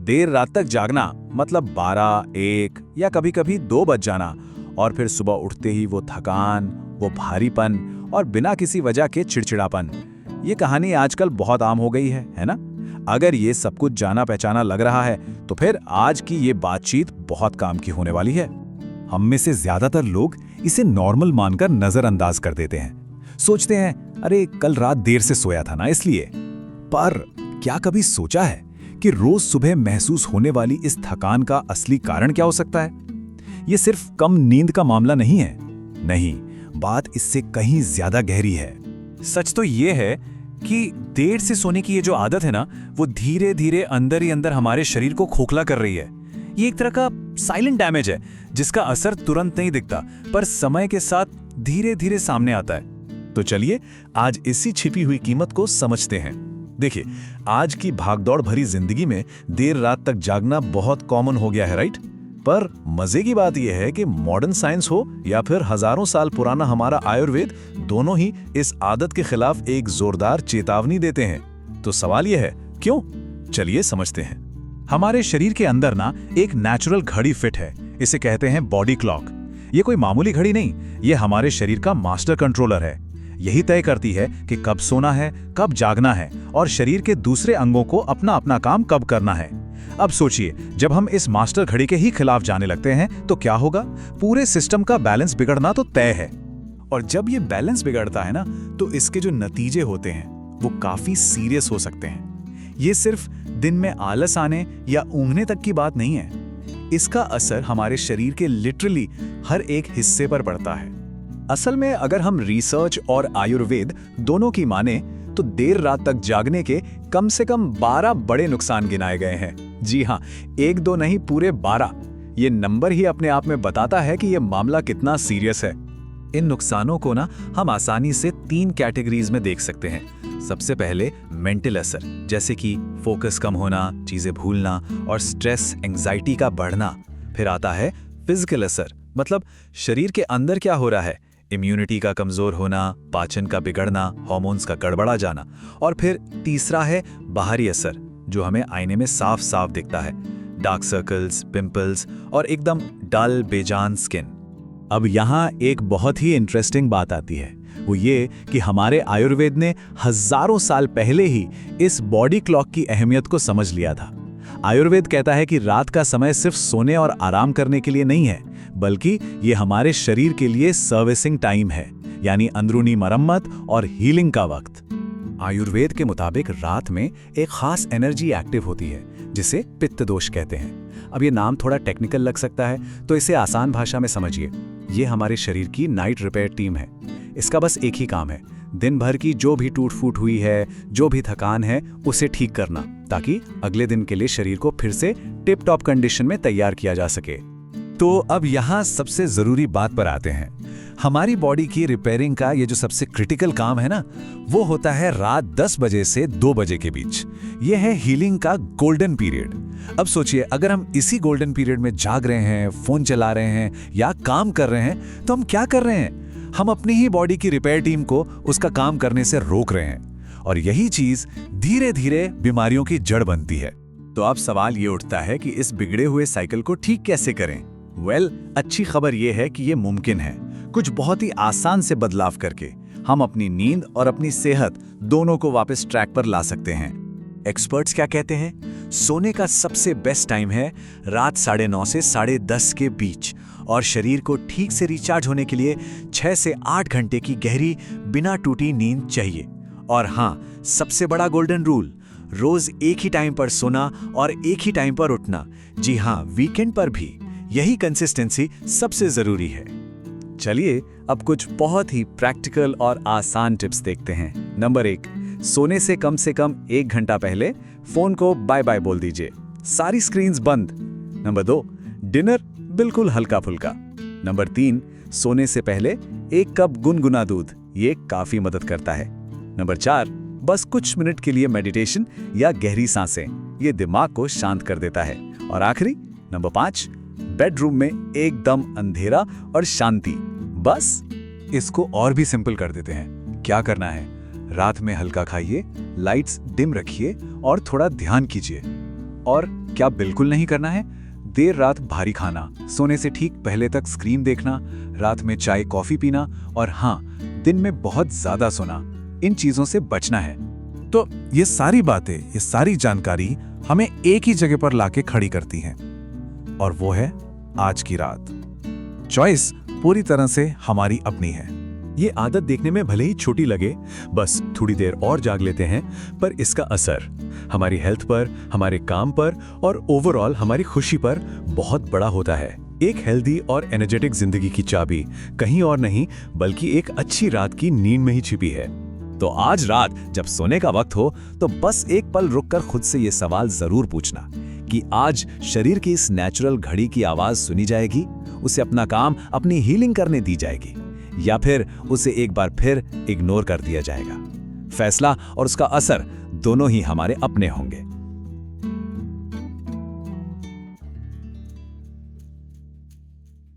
देर रात तक जागना मतलब 12, 1 या कभी-कभी 2 बज जाना और फिर सुबह उठते ही वो थकान, वो भारीपन और बिना किसी वजह के चिड़चिड़ापन। ये कहानी आजकल बहुत आम हो गई है ना? अगर ये सब कुछ जाना पहचाना लग रहा है तो फिर आज की ये बातचीत बहुत काम की होने वाली है। हम में से ज्यादातर लोग इसे नॉर्मल मानकर नजरअंदाज कर देते हैं। सोचते हैं अरे कल रात देर से सोया था ना इसलिए। पर क्या कभी सोचा है कि रोज सुबह महसूस होने वाली इस थकान का असली कारण क्या हो सकता है? ये सिर्फ कम नींद का मामला नहीं है। नहीं, बात इससे कहीं ज्यादा गहरी है। सच तो ये है कि देर से सोने की ये जो आदत है ना, वो धीरे धीरे अंदर ही अंदर हमारे शरीर को खोखला कर रही है। ये एक तरह का साइलेंट डैमेज है जिसका असर तुरंत नहीं दिखता, पर समय के साथ धीरे धीरे सामने आता है। तो चलिए आज इसी छिपी हुई कीमत को समझते हैं। देखिए, आज की भागदौड़ भरी जिंदगी में देर रात तक जागना बहुत कॉमन हो गया है, राइट? पर मजे की बात यह है कि मॉडर्न साइंस हो या फिर हजारों साल पुराना हमारा आयुर्वेद, दोनों ही इस आदत के खिलाफ एक जोरदार चेतावनी देते हैं। तो सवाल यह है, क्यों? चलिए समझते हैं। हमारे शरीर के अंदर ना एक नेचुरल घड़ी फिट है, इसे कहते हैं बॉडी क्लॉक। ये कोई मामूली घड़ी नहीं, ये हमारे शरीर का मास्टर कंट्रोलर है। यही तय करती है कि कब सोना है, कब जागना है और शरीर के दूसरे अंगों को अपना अपना काम कब करना है। अब सोचिए, जब हम इस मास्टर घड़ी के ही खिलाफ जाने लगते हैं तो क्या होगा? पूरे सिस्टम का बैलेंस बिगड़ना तो तय है। और जब ये बैलेंस बिगड़ता है ना, तो इसके जो नतीजे होते हैं वो काफी सीरियस हो सकते हैं। ये सिर्फ दिन में आलस आने या ऊँघने तक की बात नहीं है। इसका असर हमारे शरीर के लिटरली हर एक हिस्से पर पड़ता है। असल में अगर हम रिसर्च और आयुर्वेद दोनों की माने तो देर रात तक जागने के कम से कम 12 बड़े नुकसान गिनाए गए हैं। जी हाँ, 1-2 नहीं, पूरे 12। ये नंबर ही अपने आप में बताता है कि ये मामला कितना सीरियस है। इन नुकसानों को ना हम आसानी से 3 कैटेगरीज में देख सकते हैं। सबसे पहले मेंटल असर, जैसे कि फोकस कम होना, चीजें भूलना और स्ट्रेस, एंजाइटी का बढ़ना। फिर आता है फिजिकल असर, मतलब शरीर के अंदर क्या हो रहा है, इम्यूनिटी का कमजोर होना, पाचन का बिगड़ना, हार्मोन्स का गड़बड़ा जाना। और फिर तीसरा है बाहरी असर, जो हमें आईने में साफ साफ दिखता है, डार्क सर्कल्स, पिंपल्स और एकदम डल बेजान स्किन। अब यहाँ एक बहुत ही इंटरेस्टिंग बात आती है, वो ये कि हमारे आयुर्वेद ने हजारों साल पहले ही इस बॉडी क्लॉक की अहमियत को समझ लिया था। आयुर्वेद कहता है कि रात का समय सिर्फ सोने और आराम करने के लिए नहीं है, बल्कि ये हमारे शरीर के लिए सर्विसिंग टाइम है, यानी अंदरूनी मरम्मत और हीलिंग का वक्त। आयुर्वेद के मुताबिक रात में एक खास एनर्जी एक्टिव होती है जिसे पित्त दोष कहते हैं। अब ये नाम थोड़ा टेक्निकल लग सकता है, तो इसे आसान भाषा में समझिए। ये हमारे शरीर की नाइट रिपेयर टीम है। इसका बस एक ही काम है, दिन भर की जो भी टूट फूट हुई है, जो भी थकान है, उसे ठीक करना, ताकि अगले दिन के लिए शरीर को फिर से टिप टॉप कंडीशन में तैयार किया जा सके। तो अब यहाँ सबसे जरूरी बात पर आते हैं। हमारी बॉडी की रिपेयरिंग का ये जो सबसे क्रिटिकल काम है ना, वो होता है रात 10 बजे से 2 बजे के बीच। ये है हीलिंग का गोल्डन पीरियड। अब सोचिए, अगर हम इसी गोल्डन पीरियड में जाग रहे हैं, फोन चला रहे हैं या काम कर रहे हैं, तो हम क्या कर रहे हैं? हम अपनी ही बॉडी की रिपेयर टीम को उसका काम करने से रोक रहे हैं। और यही चीज धीरे धीरे बीमारियों की जड़ बनती है। तो अब सवाल ये उठता है कि इस बिगड़े हुए साइकिल को ठीक कैसे करें? अच्छी खबर यह है कि ये मुमकिन है। कुछ बहुत ही आसान से बदलाव करके हम अपनी नींद और अपनी सेहत दोनों को वापस ट्रैक पर ला सकते हैं। एक्सपर्ट्स क्या कहते हैं? सोने का सबसे बेस्ट टाइम है रात 9:30 से 10:30 के बीच, और शरीर को ठीक से रिचार्ज होने के लिए 6 से 8 घंटे की गहरी बिना टूटी नींद चाहिए। और हाँ, सबसे बड़ा गोल्डन रूल, रोज एक ही टाइम पर सोना और एक ही टाइम पर उठना। जी हाँ, वीकेंड पर भी। यही कंसिस्टेंसी सबसे जरूरी है। चलिए अब कुछ बहुत ही प्रैक्टिकल और आसान टिप्स देखते हैं। नंबर 1, सोने से कम 1 घंटा पहले फोन को बाय बाय बोल दीजिए, सारी स्क्रीन्स बंद। नंबर 2, डिनर बिल्कुल हल्का फुल्का। नंबर 3, सोने से पहले 1 कप गुनगुना दूध, ये काफी मदद करता है। नंबर 4, बस कुछ मिनट के लिए मेडिटेशन या गहरी सांसें, ये दिमाग को शांत कर देता है। और आखिरी नंबर 5, बेडरूम में एकदम अंधेरा और शांति। बस इसको और भी सिंपल कर देते हैं। क्या करना है? रात में हल्का खाइए, लाइट्स डिम रखिए और थोड़ा ध्यान कीजिए। और क्या बिल्कुल नहीं करना है? देर रात भारी खाना, सोने से ठीक पहले तक स्क्रीन देखना, रात में चाय कॉफी पीना और हाँ, दिन में बहुत ज्यादा सोना, इन चीजों से बचना है। तो ये सारी बातें, ये सारी जानकारी हमें एक ही जगह पर लाके खड़ी करती हैं, और वो है आज की रात। चॉइस पूरी तरह से हमारी अपनी है। ये आदत देखने में भले ही छोटी लगे, बस थोड़ी देर और जाग लेते हैं, पर इसका असर हमारी हेल्थ पर, हमारे काम पर और ओवरऑल हमारी खुशी पर बहुत बड़ा होता है। एक हेल्दी और एनर्जेटिक जिंदगी की चाबी कहीं और नहीं बल्कि एक अच्छी रात की नींद में ही छिपी है। तो आज रात जब सोने का वक्त हो तो बस एक पल रुककर खुद से ये सवाल जरूर पूछना कि आज शरीर की इस नेचुरल घड़ी की आवाज सुनी जाएगी, उसे अपना काम, अपनी हीलिंग करने दी जाएगी, या फिर उसे एक बार फिर इग्नोर कर दिया जाएगा। फैसला और उसका असर दोनों ही हमारे अपने होंगे।